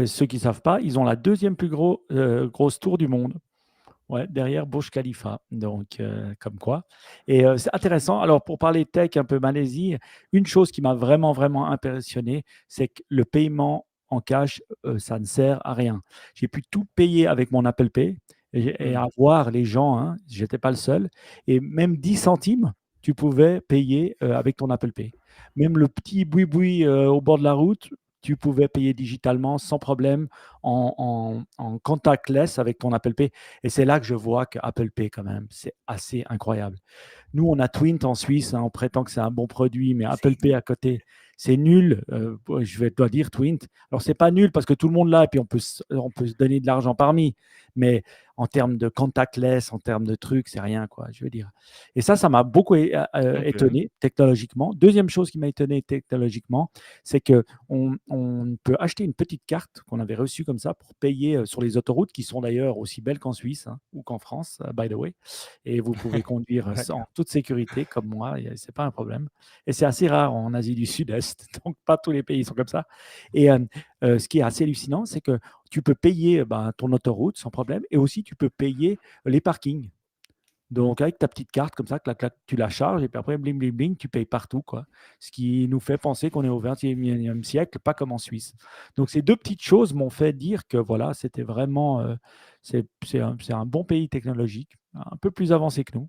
ceux qui ne savent pas, ils ont la deuxième plus grosse tour du monde. Ouais, derrière Burj Khalifa, donc comme quoi. Et c'est intéressant. Alors, pour parler tech un peu Malaisie, une chose qui m'a vraiment, vraiment impressionné, c'est que le paiement en cash, ça ne sert à rien. J'ai pu tout payer avec mon Apple Pay et Hmm. à voir les gens, hein, j'étais pas le seul, et même 10 centimes, tu pouvais payer avec ton Apple Pay. Même le petit boui-boui au bord de la route, tu pouvais payer digitalement sans problème en contactless avec ton Apple Pay. Et c'est là que je vois que Apple Pay, quand même, c'est assez incroyable. Nous, on a Twint en Suisse, hein, on prétend que c'est un bon produit, mais Apple Pay à côté, c'est nul. Dois dire Twint. Alors, c'est pas nul parce que tout le monde l'a et puis on peut se donner de l'argent parmi. Mais en termes de contactless, en termes de trucs, c'est rien, quoi, je veux dire. Et ça m'a beaucoup Ok. étonné technologiquement. Deuxième chose qui m'a étonné technologiquement, c'est qu'on peut acheter une petite carte qu'on avait reçue comme ça pour payer sur les autoroutes, qui sont d'ailleurs aussi belles qu'en Suisse, hein, ou qu'en France, by the way. Et vous pouvez conduire en D'accord. toute sécurité comme moi, ce n'est pas un problème. Et c'est assez rare en Asie du Sud-Est, donc pas tous les pays sont comme ça. Et ce qui est assez hallucinant, c'est que tu peux payer ton autoroute sans problème et aussi tu peux payer les parkings. Donc, avec ta petite carte comme ça, clac, clac, tu la charges et puis après, bling, bling, bling, tu payes partout, quoi. Ce qui nous fait penser qu'on est au 21e siècle, pas comme en Suisse. Donc, ces deux petites choses m'ont fait dire que voilà, c'était vraiment, c'est un bon pays technologique, un peu plus avancé que nous.